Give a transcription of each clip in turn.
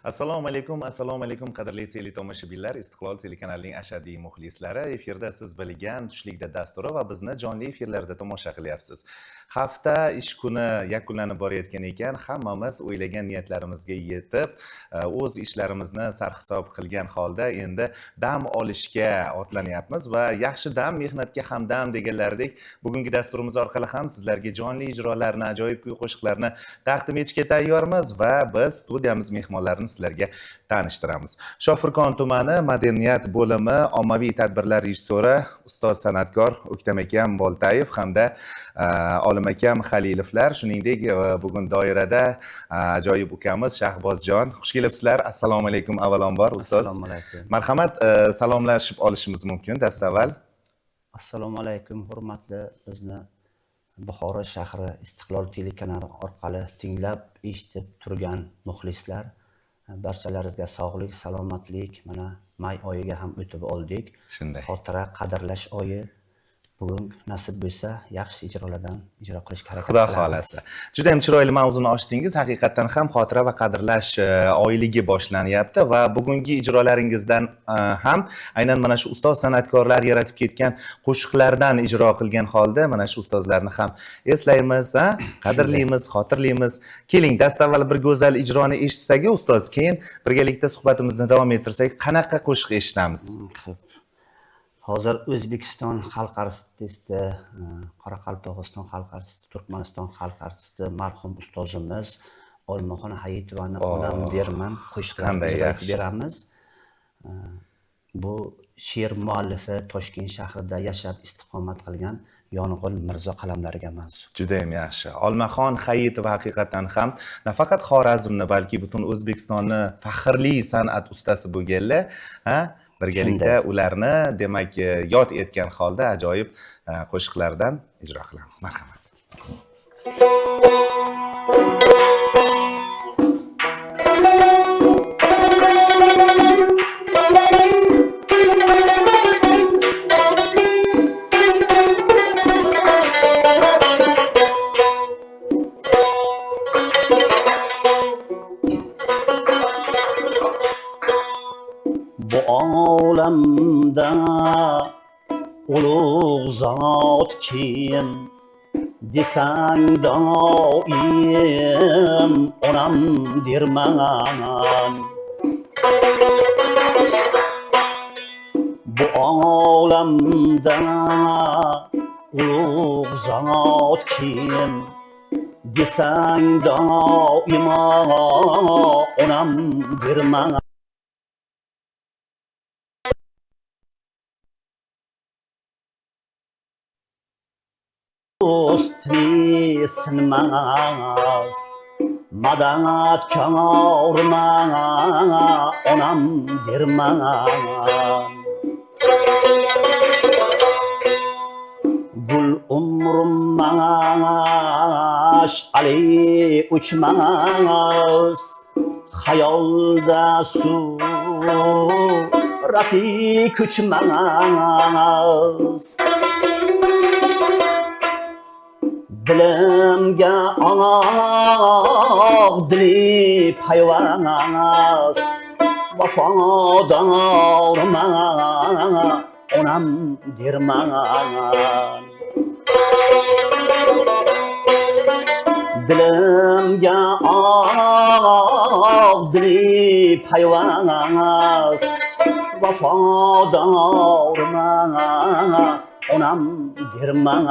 Assalomu alaykum qadrli teletomoshabinlar, Istiqlol telekanalining ashaddiy muxlislari. Efirda siz bilgan tushlikda dasturi va bizni jonli efirlarda tomosha qilyapsiz. Hafta ish kuni yakunlanib borayotgan ekan, hammamiz o'ylagan niyatlarimizga yetib, o'z ishlarimizni sarhisob qilgan holda endi dam olishga otlanyapmiz va yaxshi dam mehnatga hamdam deganlaridek, bugungi dasturimiz orqali ham sizlarga jonli ijrolarni, ajoyib kuy qo'shiqlarni taqdim etishga tayyormiz va biz studiyamiz mehmonlarini sizlarga tanishtiramiz. Shofirkon tumani madaniyat bo'limi ommaviy tadbirlar rejissyori ustoz san'atkor O'ktam akam Boltayev hamda Olim akam Xalilovlar, shuningdek bugun doirada ajoyib ukamiz Shahbozjon. Xush kelibsizlar. Assalomu alaykum avvalambor ustoz. Assalomu alaykum. Marhamat, salomlashib olishimiz mumkin dastavval. Assalomu alaykum, hurmatli bizni Buxoro shahri Istiqlol telekanali orqali tinglab, eshitib turgan muxlislar, barchalaringizga sog'lik, salomatlik, mana may oyiga ham o'tib oldik. Shunday. Xotira qadrlash oyi. Bugun nasib bo'lsa, yaxshi ijrolardan ijro qilishga harakat Xudo qilamiz. xolasa. Juda ham chiroyli mavzuni ochdingiz. Haqiqatan ham xotira va qadrlash oyligi boshlanyapti va bugungi ijrolaringizdan ham aynan mana shu ustoz san'atkorlar yaratib ketgan qo'shiqlardan ijro qilgan holda mana shu ustozlarni ham eslaymiz, qadrlaymiz, xotirlaymiz. Keling, dastavval bir go'zal ijroni eshitsak, ustoz, keyin birgalikda suhbatimizni davom ettirsak, qanaqa qo'shiq eshitamiz? Hozir O'zbekiston xalq artisti, Qoraqalpog'iston xalq artisti, Turkmaniston xalq artisti marhum ustozimiz Olmaxon Hayitovani onam derman qo'shiqlarini aytib beramiz. Bu she'r muallifi Toshkent shahrida yashab istiqomat qilgan Yong'in Mirzo qalamlariga mansub. Juda ham yaxshi. Olmaxon Hayitov haqiqatan ham nafaqat Xorazmni, balki butun O'zbekistonni faxrli san'at ustasi bo'lganlar, birgalikda ularni demak yod etgan holda ajoyib qo'shiqlardan ijro qilamiz. Marhamat. Bu olamda ulug' zot kim desang doim onam derman. Bu olamda ulug' zot kim desang doimo onam derman. Do'stni sinmas, madanat kamorma, onam derman. Gul umrmash, ali uçmaz, hayolda surati kuchmas. Dilimga dili payvaz, vafodorma, onam derman. Dilimga dili payvaz, vafodorma, onam derman.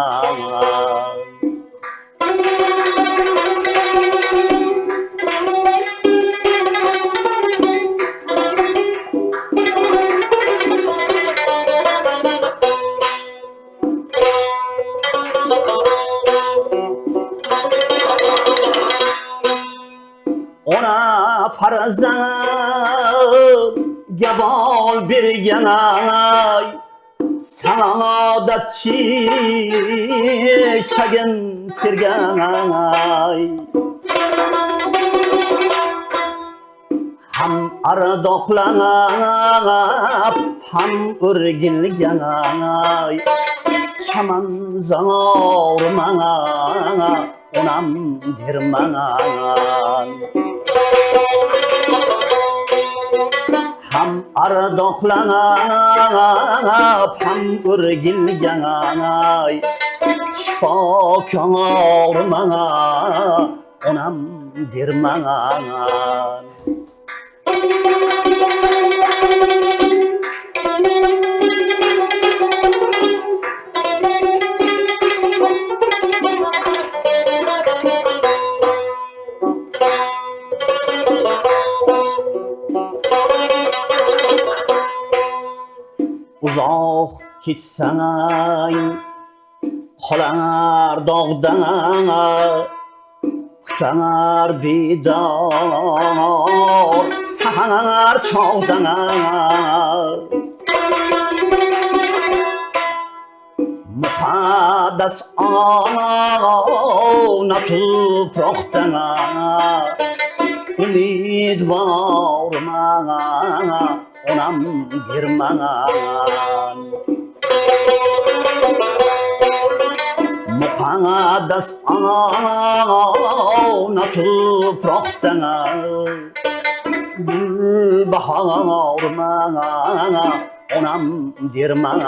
Ona farzand gabol bergan ay, saadat chechagin tergan ay. Ham ardoqlab, ham o'rgilgan ay. Chaman zorma, onam derman. ardoqlanib ham o'rgilgan shokorman onam derman. Uzoq ketsang qolar dog'dan kutar bedor sahar chog'dan. Muqaddas ona tuproqdan umidvorman onam derman. Muqaddas ona tuproqdan gulbahorman onam derman.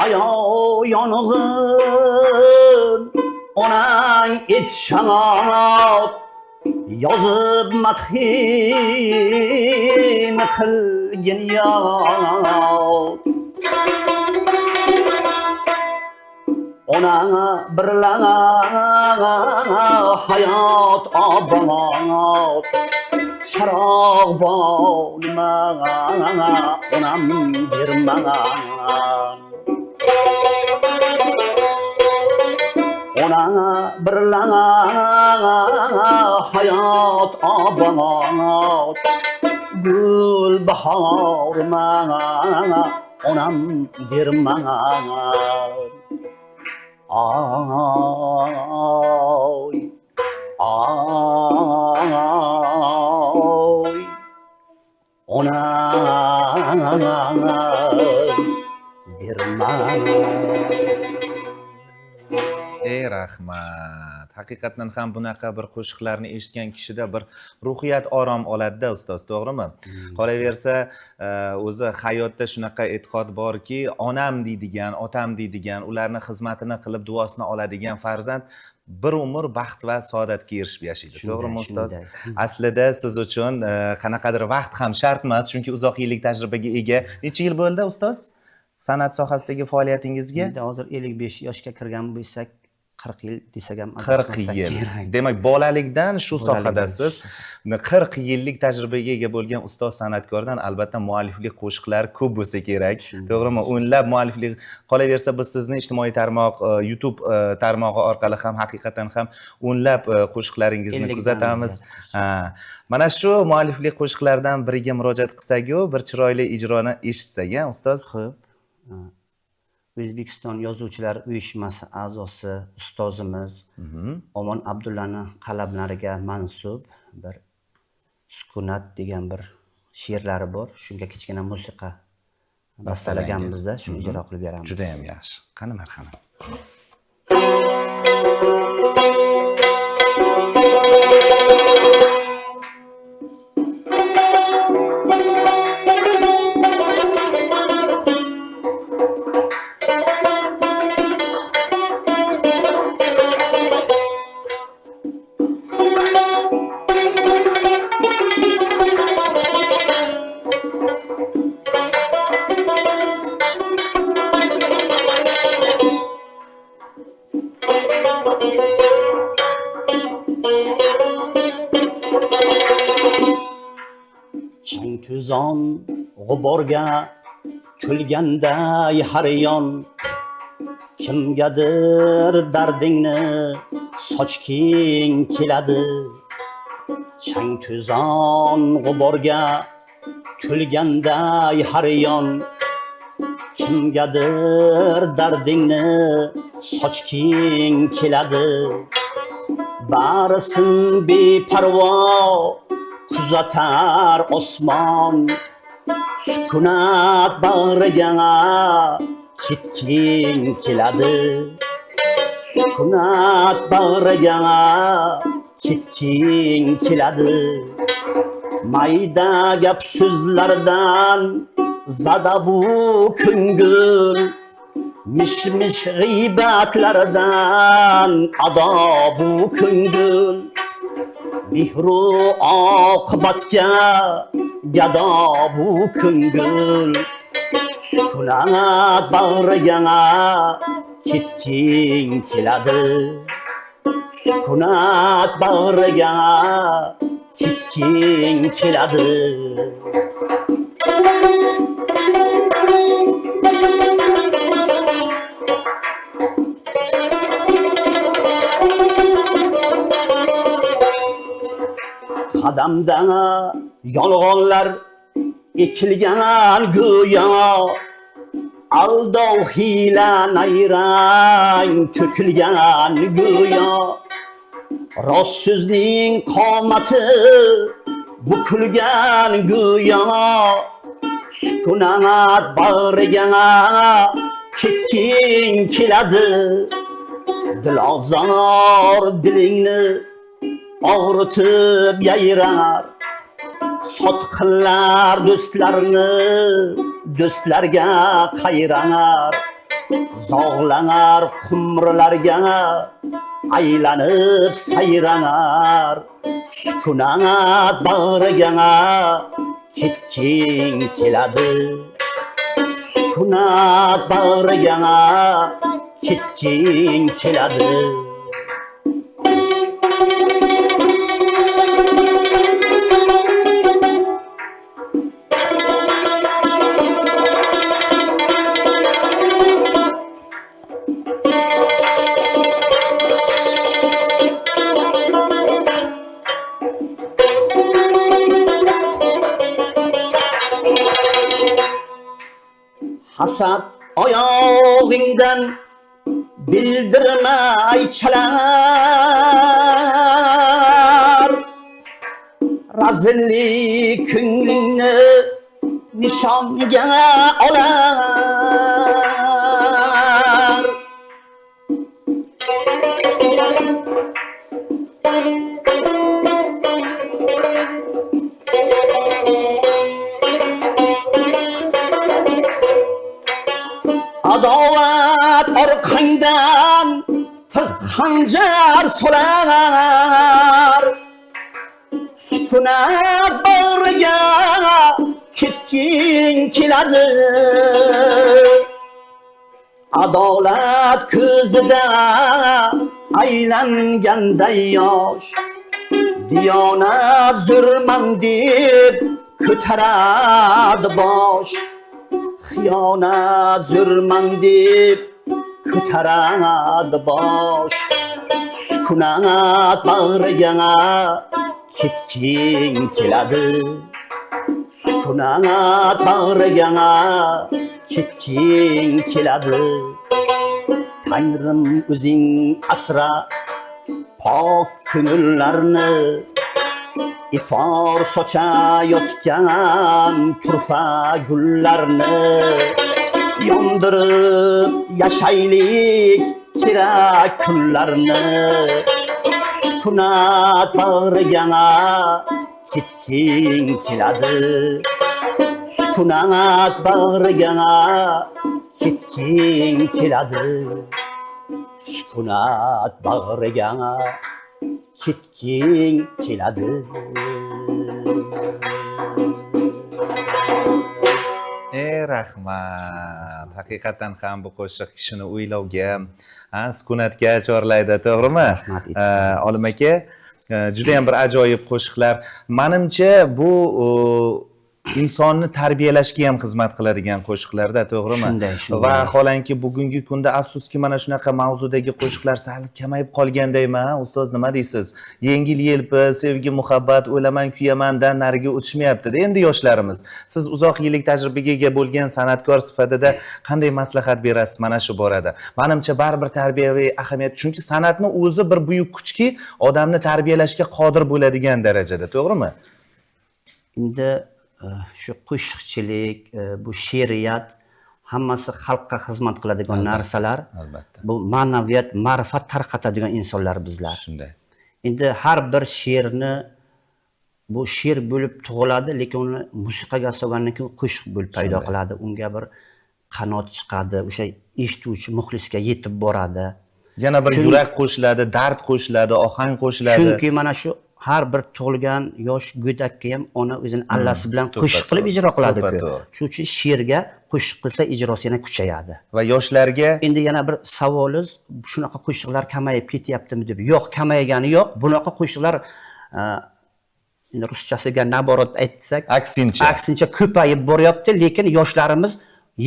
Ayo yong'in onang etşanat yozib madhini qilgin yod. Onang birlan hayot obod charog' bo'lman onam derman. Onang birlan hayot obod gul bahorman onam derman. Oy oy onam derman. Ey rahmat. Haqiqatan ham bunaqa bir qo'shiqlarni eshitgan kishida bir ruhiyat orom oladi-da ustoz, to'g'rimi? Qolaversa, o'zi hayotda shunaqa e'tiqod borki, onam deydigan, otam deydigan, ularni xizmatini qilib duosini oladigan farzand bir umr baxt va saodatga erishib yashaydi. To'g'rimi ustoz? Aslida siz uchun qanaqadir vaqt ham shart emas, chunki uzoq yillik tajribaga ega. Necha yil bo'ldi ustoz? San'at sohasidagi faoliyatingizga? Hozir 55 yoshga kirgan bo'lsak, 40 yil desak ham 40 yil. Demak, bolalikdan shu sohadasiz. 40 yillik tajribaga ega bo'lgan ustoz san'atkordan albatta mualliflik qo'shiqlar ko'p bo'lsa kerak. To'g'rimi? O'nlab mualliflik. Qolaversa biz sizni ijtimoiy tarmoq, YouTube tarmog'i orqali ham haqiqatan ham o'nlab qo'shiqlaringizni kuzatamiz. Mana shu mualliflik qo'shiqlardan biriga murojaat qilsak-ku, bir chiroyli ijroni eshitsak, ustoz. Xo'p. O'zbekiston Yozuvchilar uyushmasi a'zosi ustozimiz Omon Abdullani qalamlariga mansub bir Sukunat degan bir she'rlari bor. Shunga kichkina musiqa bastalaganmizda, shuni ijro qilib beramiz. Juda ham yaxshi. Qani marhamat. Tuzon g'uborga to'lganday har yon kimgadir dardingni sochking keladi. Chang tuzon g'uborga to'lganday har yon kimgadir dardingni sochking keladi. barisin beparvo kuzatar osmon, sukunat bag'riga ketging keladi, sukunat bag'riga ketging keladi. Mayda gap so'zlardan zada bu ko'ngil, mish-mish g'iybatlardan ado bu ko'ngil. Mehru oqibatga gado bu ko'ngil, sukunat bag'riga ketging keladi, sukunat bag'riga ketging keladi. Qadamda yolg'onlar ekilgan go'yo, aldov hiyla nayrang to'kilgan go'yo. Rost so'zning qomati bukilgan go'yo, sukunat bag'riga ketging keladi. Dilozor dilingni og'ritib yayrar, sotqinlar do'stlarga qayranar, zog'lanar qumrilarga aylanib sayranar, sukunat bag'riga ketging keladi, sukunat bag'riga ketging keladi. Hasad oyog'ingdan bildirmay chalar, razillik ko'nglingni nishonga olar. Adovat orqangdan tig' xanjar solar, sukunat bag'riga ketging keladi. Adolat ko'zida aylanganday yosh, diyonat zo'rman deb ko'taradi bosh. Xiyonat zo'rman deb ko'taradi bosh, sukunat bag'riga ketging keladi, sukunat bag'riga ketging keladi. Tangrim o'zing asra pok ko'ngillarni, ifor sochayotgan turfa gullarni, yondirib yashaylik kerak kunlarni, sukunat bag'riga ketging keladi, sukunat bag'riga ketging keladi, sukunat bag'riga ketging keladi. Rahmat. Haqiqatan ham bu qo'shiq kishini o'ylovga, sukunatga chorlaydi, to'g'rimi? Olim aka, juda ham bir ajoyib qo'shiqlar. Menimcha bu insonni tarbiyalashga ham xizmat qiladigan qo'shiqlarda, to'g'rimi? Shunday. Vaholanki bugungi kunda afsuski mana shunaqa mavzudagi qo'shiqlar sal kamayib qolgandaymi, ustoz, nima deysiz? Yengil-yelpi, sevgi, muhabbat, o'laman, kuyamandan nariga o'tishmayapti-da endi yoshlarimiz. Siz uzoq yillik tajribaga ega bo'lgan san'atkor sifatida qanday maslahat berasiz mana shu borada? Menimcha baribir tarbiyaviy ahamiyat, chunki san'atni o'zi bir buyuk kuchki, odamni tarbiyalashga qodir bo'ladigan darajada, to'g'rimi? Endi shu qo'shiqchilik, bu she'riyat hammasi xalqqa xizmat qiladigan narsalar. Albatta. Bu ma'naviyat, ma'rifat tarqatadigan insonlar bizlar. Shunday. Endi har bir she'rni bu she'r bo'lib tug'iladi, lekin uni musiqaga solgandan keyin qo'shiq bo'lib paydo qiladi. Unga bir qanot chiqadi, o'sha eshituvchi muxlisga yetib boradi. Yana bir yurak qo'shiladi, dard qo'shiladi, ohang qo'shiladi. Chunki mana shu har bir tug'ilgan yosh go'dakka ham ona o'zini allasi bilan qo'shiq qilib ijro qiladi-ku. Shuning uchun she'rga qo'shiq qilsa ijrosi yana kuchayadi. Va yoshlarga endi yana bir savolingiz, shunaqa qo'shiqlar kamayib ketyaptimi deb. Yo'q, kamaygani yo'q. Bunaqa qo'shiqlar endi ruschasiga naborot aytsak, aksincha ko'payib boryapti, lekin yoshlarimiz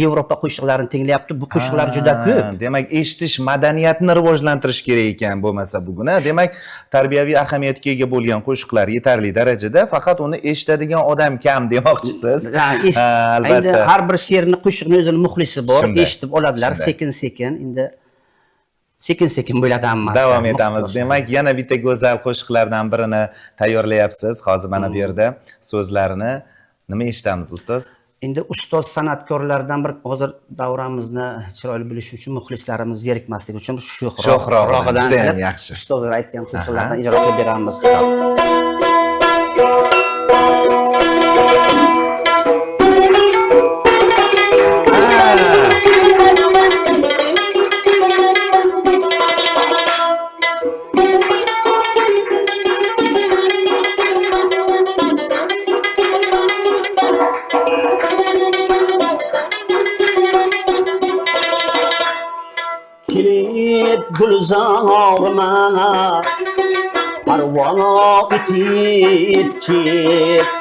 Yevropa qo'shiqlarini tinglayapti. Bu qo'shiqlar juda ko'p. Demak, eshitish madaniyatini rivojlantirish kerak ekan bo'lmasa bugun. Demak, tarbiyaviy ahamiyatga ega bo'lgan qo'shiqlar yetarli darajada, faqat uni eshitadigan odam kam demoqchisiz. Albatta. Endi har bir she'rni, qo'shiqni o'zining muxlisi bor, eshitib oladilar sekin-sekin. Endi sekin-sekin bo'ladi hammasi. Davom etamiz. Demak, yana bitta go'zal qo'shiqlardan birini tayyorlayapsiz. Hozir mana bu yerda so'zlarini nima eshitamiz, ustoz? Endi ustoz san'atkorlardan bir hozir davramizni chiroyli bilish uchun muxlislarimiz zerikmasligi uchun sho'xroqdan yaxshi. Ustozlar aytgan qo'shiqlardan ijro qilib beramiz. Gulzarıma parvo etib ket,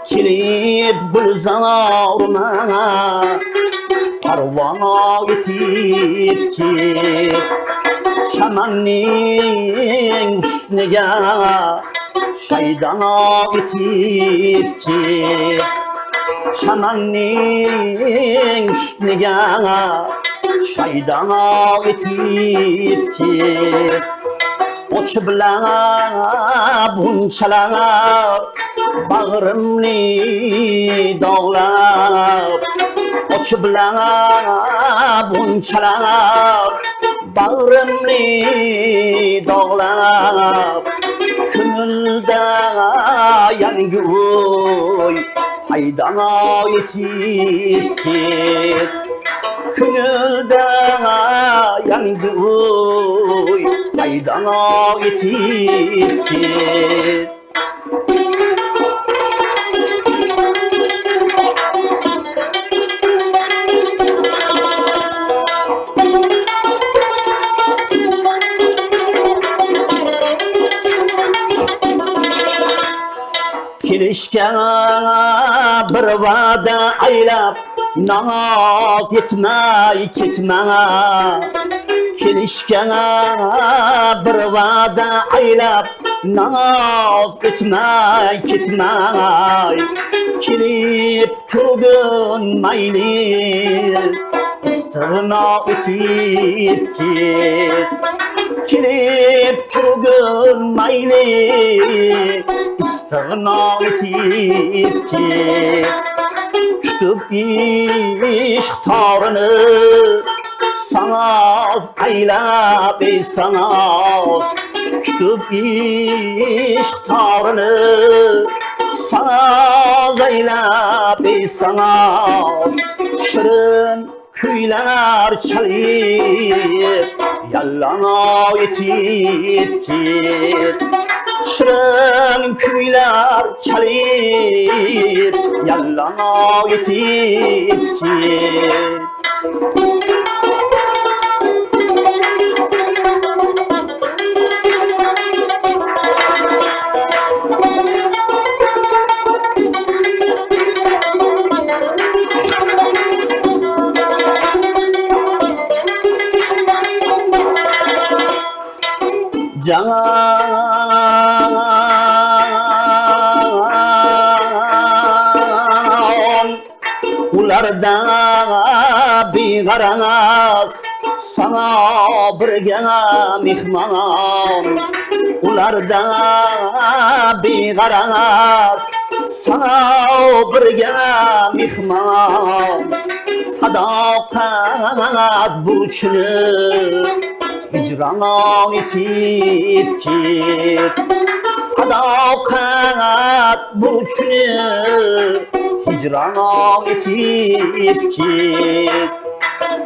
kilib gulzarıma parvo etib ket, chamanning ustiga shaydan etib ket, chamanning ustiga shaydan etib ket, och bilan bunchalar bag'rimni dog'lab, och bilan bunchalar bag'rimni dog'lab, ko'ngilda yangi o'y haydan etib ket, ko'ngilda yangi o'y haydan etib ket. Kelishga bir va'da aylab, naz etmay ketma. Kelishga bir va'da aylab, naz etmay ketmay. Kelib turgin mayli, istig'no etib ket. Kelib turgin mayli, istig'no etib ket. Tutib ishq torini sanaz aylab sanaz, tutib ishq torini sanaz aylab sanaz, shirin kuylar chalib yallano etib ket, shirin kuylar chalib yallano etib ket. can ularda beg'araz sana birga mehmon ularda beg'araz sana birga mehmon sadoqat burchini hicran etib ket sadoqat burchini hicran etib ket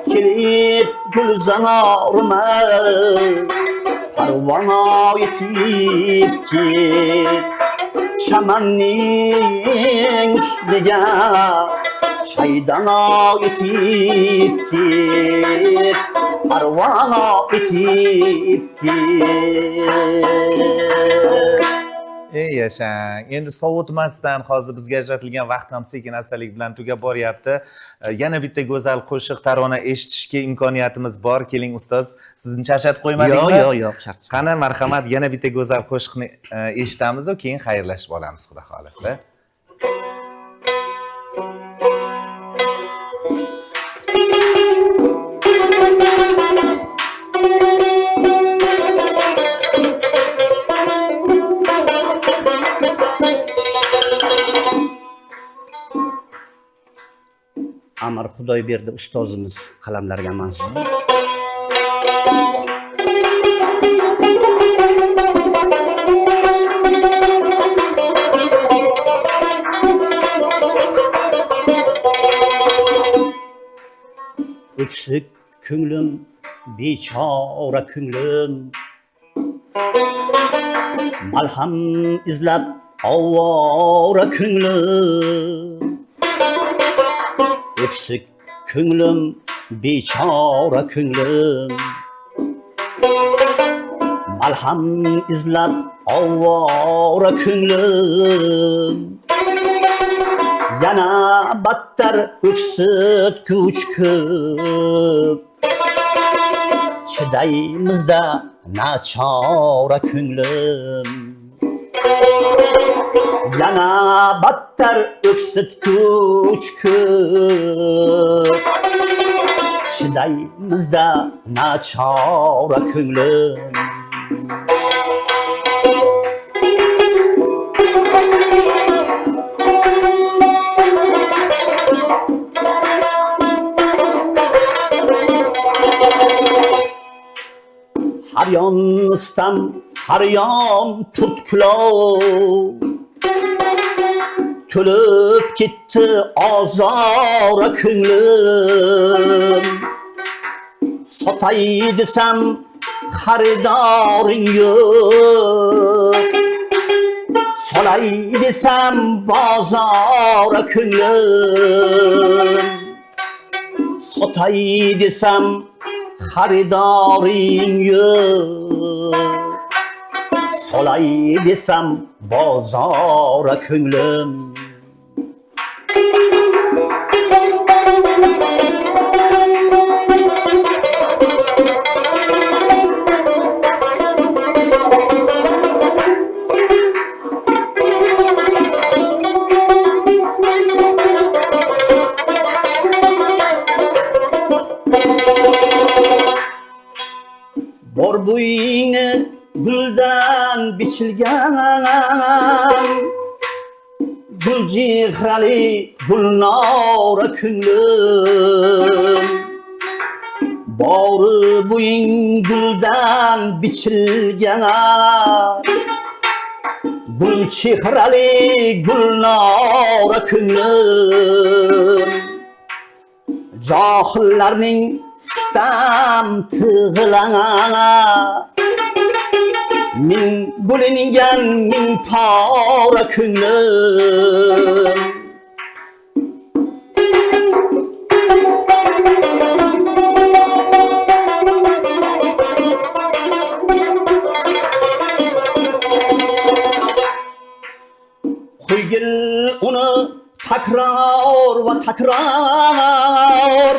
kelib gulzorima parvona etib ket chamanning ustiga shaydana etib ket parvona etib ket. Ey yashang, endi sovutmasdan hozir bizga ajratilgan vaqt ham sekin-astalik bilan tugab boryapti. Yana bitta go'zal qo'shiq tarona eshitishga imkoniyatimiz bor. Keling ustoz, sizni charchatib qo'ymadingmi? Yo'q, charchatib. Qani, marhamat, yana bitta go'zal qo'shiqni eshitamiz va keyin xayrlashib olamiz, xudo xolasa. Amir Xudoyberdi ustozimiz qalamlariga mansub. Öksük ko'nglim, bechora ko'nglim, malham izlab ovora ko'nglim. Öksük ko'nglim, bechora ko'nglim, malham izlab ovora ko'nglim. Yana battar o'ksitguch ko'p, chidaymizda nachora ko'nglim. Yana battar o'ksitguch ko'p, chidaymizda nachora ko'nglim. Har yonmisdan har yon tutqulov, to'lib ketdi ozora ko'nglim. Sotay desam xaridoring yo'q, solay desam bozora ko'nglim. Sotay desam xaridoring yo'q, solay desam bozora ko'nglim. Bor bo'yingni guldan bichilgan, guljihrali gulnora ko'nglim. Bor bo'ying guldan bichilgan, gulchihrali gulnora ko'nglim. Johillarning sitam tig'ilana, min bo'lingan min pora ko'nglim. Qo'ygil uni takror va takror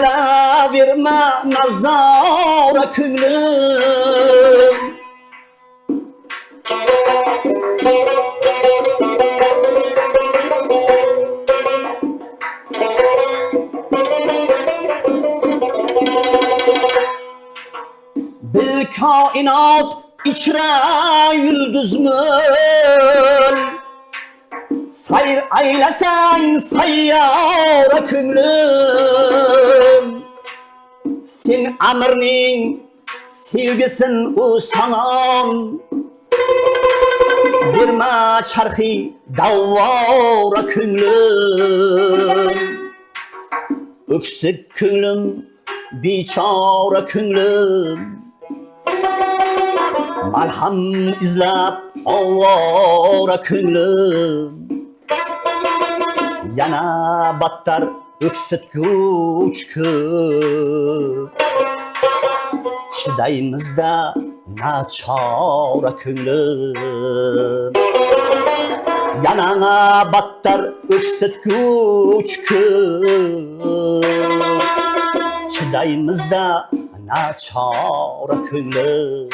Qolaverma nazora ko'nglim. Bil koinot ichra yulduzmul. Sayr aylasang sayyora ko'nglim. Sen amirning sevgisin u sanon. Berma charxi davvora ko'nglim. Öksük ko'nglim, bechora ko'nglim. Malham izlab ovora ko'nglim. Yana battar öksütgüç ko'p. Chidaymizda nachora ko'nglim. Yana battar öksütgüç ko'p. Chidaymizda nachora ko'nglim.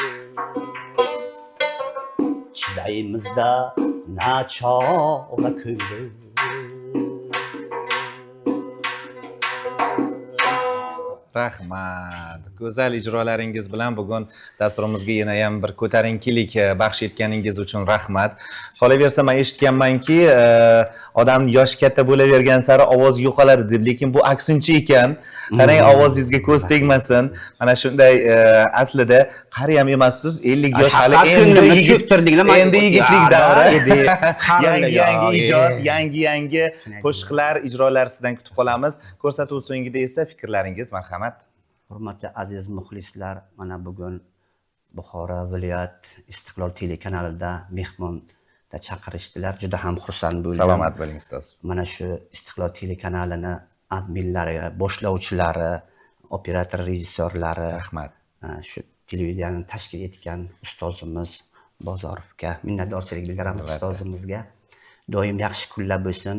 Chidaymizda nachora ko'nglim. Rahmat. Go'zal ijrolaringiz bilan bugun dasturimizga yana ham bir ko'tarinkilik baxsh etganingiz uchun rahmat. Qolaversa men eshitganmanki, odam yoshi katta bo'lavergan sari ovoz yo'qoladi deb, lekin bu aksincha ekan. Qarang, ovozingizga ko'z tegmasin. Mana shunday aslida qari ham emassiz, 50 yosh hali endi yigitlik davri. Yangi ijod, yangi qo'shiqlar, ijrolar sizdan kutib qolamiz. Ko'rsatuv so'ngida esa fikrlaringiz marhamat. Hurmatli aziz muxlislar, mana bugun Buxoro viloyat Istiqlol telekanalida mehmonda chaqirishdilar. Juda ham xursand bo'ldim. Salomat bo'ling ustoz. Mana shu Istiqlol telekanalini adminlari, boshlovchilari, operator rejissyorlari, Rahmat. shu televideniyani tashkil etgan ustozimiz Bozorovga minnatdorchilik bildiraman. Ustozimizga doim yaxshi kunlar bo'lsin.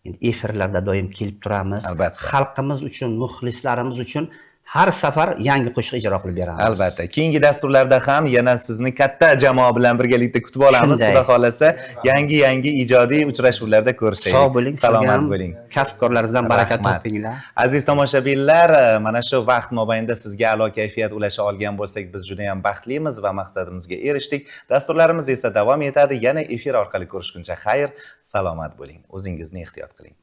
Endi efirlarda doim kelib turamiz. Albatta. Xalqimiz uchun, muxlislarimiz uchun har safar yangi qo'shiq ijro qilib beramiz. Albatta. Keyingi dasturlarda ham yana sizni katta jamoa bilan birgalikda kutib olamiz. Xudo xolasa, yangi ijodiy uchrashuvlarda ko'rishaylik. Sog' bo'ling, salomat bo'ling. Kasb-korlaringizdan baraka topinglar. Aziz tomoshabinlar, mana shu vaqt mobaynida sizga a'lo kayfiyat ulasha olgan bo'lsak, biz juda ham baxtlimiz va maqsadimizga erishdik. Dasturlarimiz esa davom etadi. Yana efir orqali ko'rishguncha xayr, salomat bo'ling. O'zingizni ehtiyot qiling.